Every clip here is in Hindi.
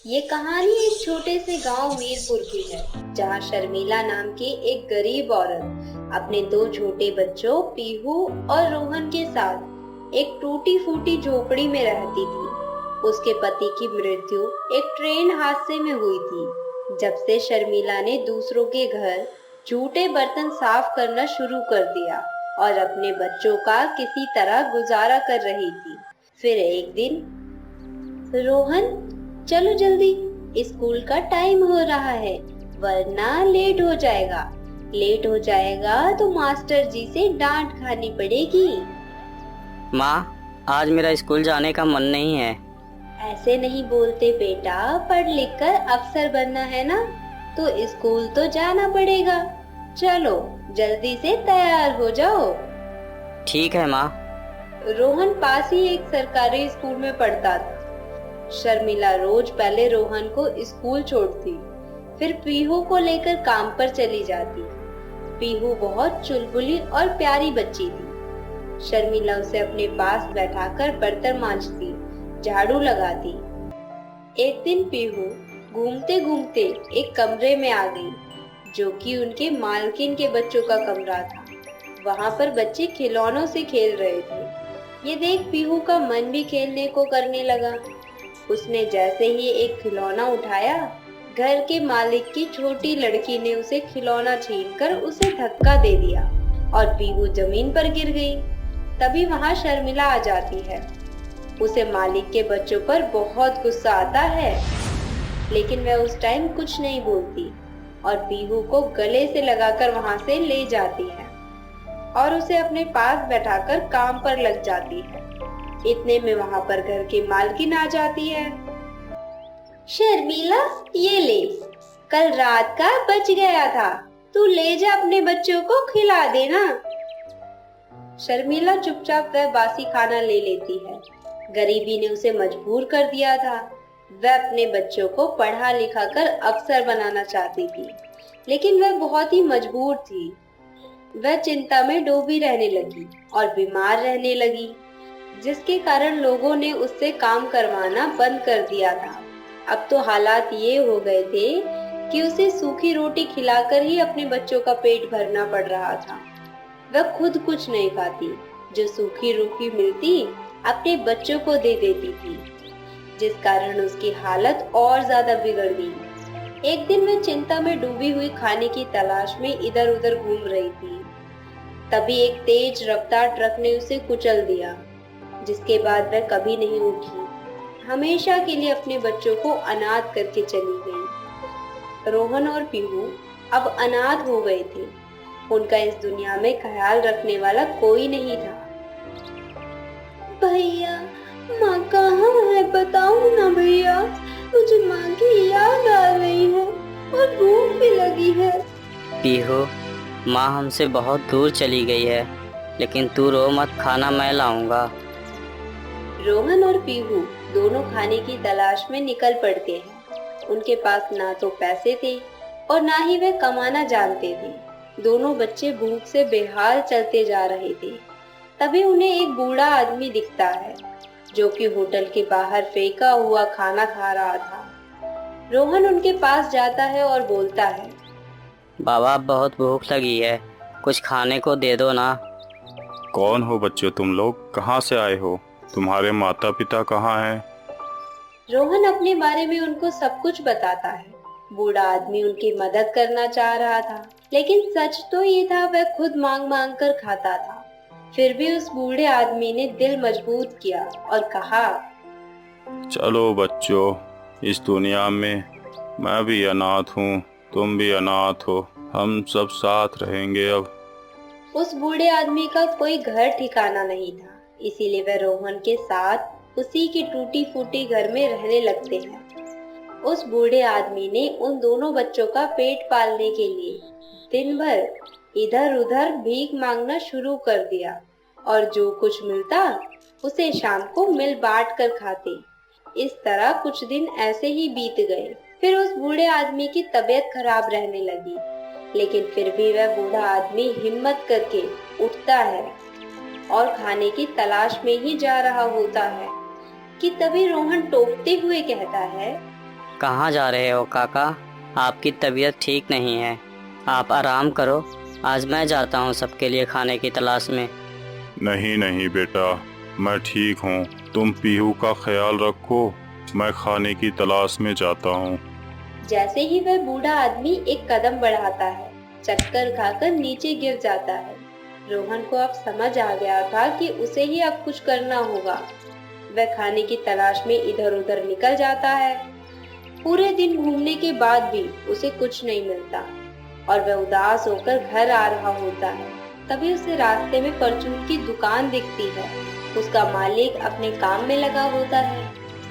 ये कहानी एक छोटे से गांव मीरपुर की है, जहां शर्मिला नाम की एक गरीब औरत अपने दो छोटे बच्चों पीहू और रोहन के साथ एक टूटी फूटी झोपड़ी में रहती थी। उसके पति की मृत्यु एक ट्रेन हादसे में हुई थी। जब से शर्मिला ने दूसरों के घर झूठे बर्तन साफ करना शुरू कर दिया और अपने बच्चों का किसी तरह गुजारा कर रही थी। फिर एक दिन, रोहन, चलो जल्दी, स्कूल का टाइम हो रहा है, वरना लेट हो जाएगा तो मास्टर जी से डांट खानी पड़ेगी। माँ, आज मेरा स्कूल जाने का मन नहीं है। ऐसे नहीं बोलते बेटा, पढ़ लिख कर अफसर बनना है ना, तो स्कूल तो जाना पड़ेगा। चलो जल्दी से तैयार हो जाओ। ठीक है माँ। रोहन पास ही एक सरकारी स्कूल में पढ़ता था। शर्मिला रोज पहले रोहन को स्कूल छोड़ती, फिर पीहू को लेकर काम पर चली जाती। पीहू बहुत चुलबुली और प्यारी बच्ची थी। शर्मिला उसे अपने पास बैठाकर बर्तन मांजती, झाड़ू लगाती। एक दिन पीहू घूमते घूमते एक कमरे में आ गई, जो कि उनके मालकिन के बच्चों का कमरा था। वहां पर बच्चे खिलौनों से खेल रहे थे। ये देख पीहू का मन भी खेलने को करने लगा। उसने जैसे ही एक खिलौना उठाया, घर के मालिक की छोटी लड़की ने उसे खिलौना छीनकर उसे धक्का दे दिया और पीहू जमीन पर गिर गई। तभी वहां शर्मिला आ जाती है। उसे मालिक के बच्चों पर बहुत गुस्सा आता है, लेकिन वह उस टाइम कुछ नहीं बोलती और पीहू को गले से लगाकर वहां से ले जाती है और उसे अपने पास बैठाकर काम पर लग जाती है। इतने में वहां पर घर की मालकिन आ जाती है। शर्मिला, ये ले, कल रात का बच गया था, तू ले जा, अपने बच्चों को खिला देना। शर्मिला चुपचाप वह बासी खाना ले लेती है। गरीबी ने उसे मजबूर कर दिया था। वह अपने बच्चों को पढ़ा लिखा कर अफसर बनाना चाहती थी, लेकिन वह बहुत ही मजबूर थी। वह चिंता में डूबी रहने लगी और बीमार रहने लगी, जिसके कारण लोगों ने उससे काम करवाना बंद कर दिया था। अब तो हालात ये हो गए थे कि उसे सूखी रोटी खिलाकर ही अपने बच्चों का पेट भरना पड़ रहा था। वह खुद कुछ नहीं खाती, जो सूखी रोटी मिलती अपने बच्चों को दे देती थी, जिस कारण उसकी हालत और ज्यादा बिगड़ गई। एक दिन वह चिंता में डूबी हुई खाने की तलाश में इधर उधर घूम रही थी। तभी एक तेज रफ्तार ट्रक ने उसे कुचल दिया, जिसके बाद वह कभी नहीं उठी। हमेशा के लिए अपने बच्चों को अनाथ करके चली गई। रोहन और पीहू अब अनाथ हो गए थे। उनका इस दुनिया में ख्याल रखने वाला कोई नहीं था। भैया, माँ कहाँ है, बताओ ना भैया, मुझे माँ की याद आ रही है और भूख भी लगी है। पीहू, माँ हमसे बहुत दूर चली गई है, लेकिन तू रो मत, खाना मैं लाऊंगा। रोहन और पीहू दोनों खाने की तलाश में निकल पड़ते हैं। उनके पास ना तो पैसे थे और ना ही वे कमाना जानते थे। दोनों बच्चे भूख से बेहाल चलते जा रहे थे। तभी उन्हें एक बूढ़ा आदमी दिखता है, जो कि होटल के बाहर फेंका हुआ खाना खा रहा था। रोहन उनके पास जाता है और बोलता है, बाबा, बहुत भूख लगी है, कुछ खाने को दे दो ना। कौन हो बच्चों तुम लोग? कहाँ से आए हो? तुम्हारे माता पिता कहाँ हैं? रोहन अपने बारे में उनको सब कुछ बताता है। बूढ़ा आदमी उनकी मदद करना चाह रहा था, लेकिन सच तो ये था वह खुद मांग मांग कर खाता था। फिर भी उस बूढ़े आदमी ने दिल मजबूत किया और कहा, चलो बच्चों, इस दुनिया में मैं भी अनाथ हूँ, तुम भी अनाथ हो, हम सब साथ रहेंगे अब। उस बूढ़े आदमी का कोई घर ठिकाना नहीं था, इसीलिए वह रोहन के साथ उसी की टूटी फूटी घर में रहने लगते हैं। उस बूढ़े आदमी ने उन दोनों बच्चों का पेट पालने के लिए दिन भर इधर उधर भीख मांगना शुरू कर दिया और जो कुछ मिलता उसे शाम को मिल बांट कर खाते। इस तरह कुछ दिन ऐसे ही बीत गए। फिर उस बूढ़े आदमी की तबीयत खराब रहने लगी, लेकिन फिर भी वह बूढ़ा आदमी हिम्मत करके उठता है और खाने की तलाश में ही जा रहा होता है कि तभी रोहन टोकते हुए कहता है, कहाँ जा रहे हो काका? आपकी तबीयत ठीक नहीं है, आप आराम करो। आज मैं जाता हूँ सबके लिए खाने की तलाश में। नहीं नहीं बेटा, मैं ठीक हूँ। तुम पीहू का ख्याल रखो, मैं खाने की तलाश में जाता हूँ। जैसे ही वह बूढ़ा आदमी एक कदम बढ़ाता है, चक्कर खाकर नीचे गिर जाता है। रोहन को अब समझ आ गया था कि उसे ही अब कुछ करना होगा। वह खाने की तलाश में इधर उधर निकल जाता है। पूरे दिन घूमने के बाद भी उसे कुछ नहीं मिलता और वह उदास होकर घर आ रहा होता है। तभी उसे रास्ते में परचून की दुकान दिखती है। उसका मालिक अपने काम में लगा होता है।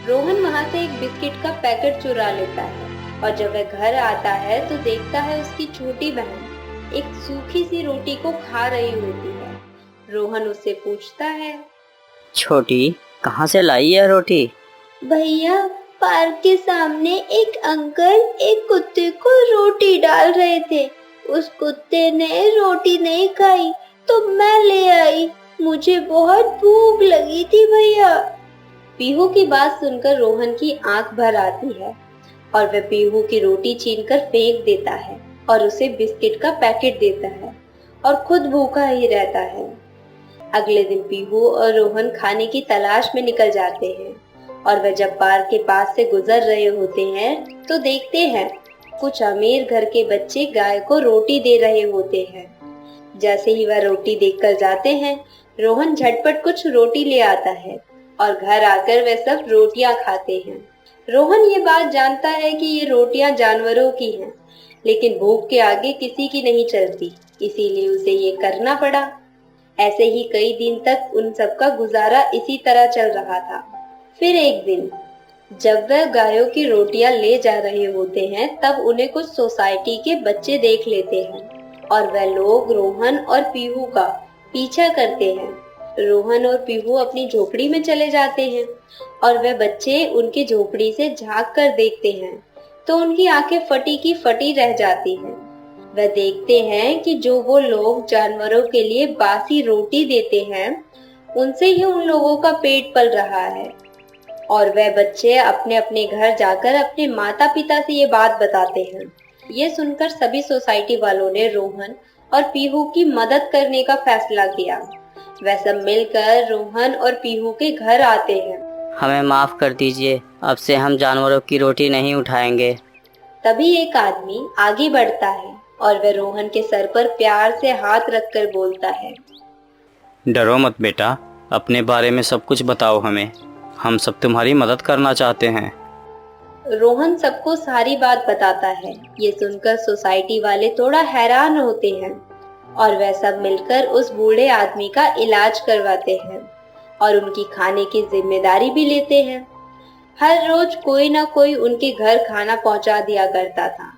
रोहन वहाँ से एक बिस्किट का पैकेट चुरा लेता है और जब वह घर आता है तो देखता है उसकी छोटी बहन एक सूखी सी रोटी को खा रही होती है। रोहन उससे पूछता है, छोटी, कहाँ से लाई है रोटी? भैया, पार्क के सामने एक अंकल एक कुत्ते को रोटी डाल रहे थे। उस कुत्ते ने रोटी नहीं खाई तो मैं ले आई। मुझे बहुत भूख लगी थी भैया। पीहू की बात सुनकर रोहन की आंख भर आती है और वह पीहू की रोटी छीनकर फेंक देता है और उसे बिस्किट का पैकेट देता है और खुद भूखा ही रहता है। अगले दिन पीहू और रोहन खाने की तलाश में निकल जाते हैं और वह जब पार्क के पास से गुजर रहे होते हैं तो देखते हैं कुछ अमीर घर के बच्चे गाय को रोटी दे रहे होते हैं। जैसे ही वह रोटी देखकर जाते हैं, रोहन झटपट कुछ रोटी ले आता है और घर आकर वह सब रोटियां खाते हैं। रोहन ये बात जानता है कि ये रोटियां जानवरों की हैं, लेकिन भूख के आगे किसी की नहीं चलती, इसीलिए उसे ये करना पड़ा। ऐसे ही कई दिन तक उन सबका गुजारा इसी तरह चल रहा था। फिर एक दिन जब वह गायों की रोटियां ले जा रहे होते हैं, तब उन्हें कुछ सोसाइटी के बच्चे देख लेते हैं और वह लोग रोहन और पीहू का पीछा करते हैं। रोहन और पीहू अपनी झोपड़ी में चले जाते हैं और वह बच्चे उनकी झोपड़ी से झांक कर देखते हैं तो उनकी आंखें फटी की फटी रह जाती हैं। वह देखते हैं कि जो वो लोग जानवरों के लिए बासी रोटी देते हैं, उनसे ही उन लोगों का पेट पल रहा है। और वह बच्चे अपने अपने घर जाकर अपने माता पिता से ये बात बताते हैं। ये सुनकर सभी सोसाइटी वालों ने रोहन और पीहू की मदद करने का फैसला किया। वह सब मिलकर रोहन और पीहू के घर आते हैं। हमें माफ कर दीजिए, अब से हम जानवरों की रोटी नहीं उठाएंगे। तभी एक आदमी आगे बढ़ता है और वह रोहन के सर पर प्यार से हाथ रखकर बोलता है, डरो मत बेटा, अपने बारे में सब कुछ बताओ हमें, हम सब तुम्हारी मदद करना चाहते हैं। रोहन सबको सारी बात बताता है। ये सुनकर सोसाइटी वाले थोड़ा हैरान होते हैं और वह सब मिलकर उस बूढ़े आदमी का इलाज करवाते हैं और उनकी खाने की जिम्मेदारी भी लेते हैं। हर रोज कोई ना कोई उनके घर खाना पहुंचा दिया करता था।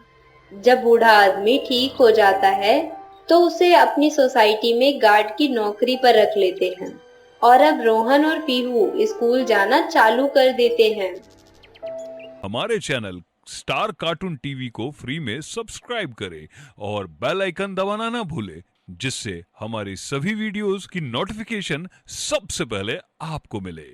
जब बूढ़ा आदमी ठीक हो जाता है तो उसे अपनी सोसाइटी में गार्ड की नौकरी पर रख लेते हैं और अब रोहन और पीहू स्कूल जाना चालू कर देते हैं। हमारे चैनल स्टार कार्टून टीवी को फ्री में सब्सक्राइब करें और बेल आइकन दबाना ना भूलें, जिससे हमारी सभी वीडियोस की नोटिफिकेशन सबसे पहले आपको मिले।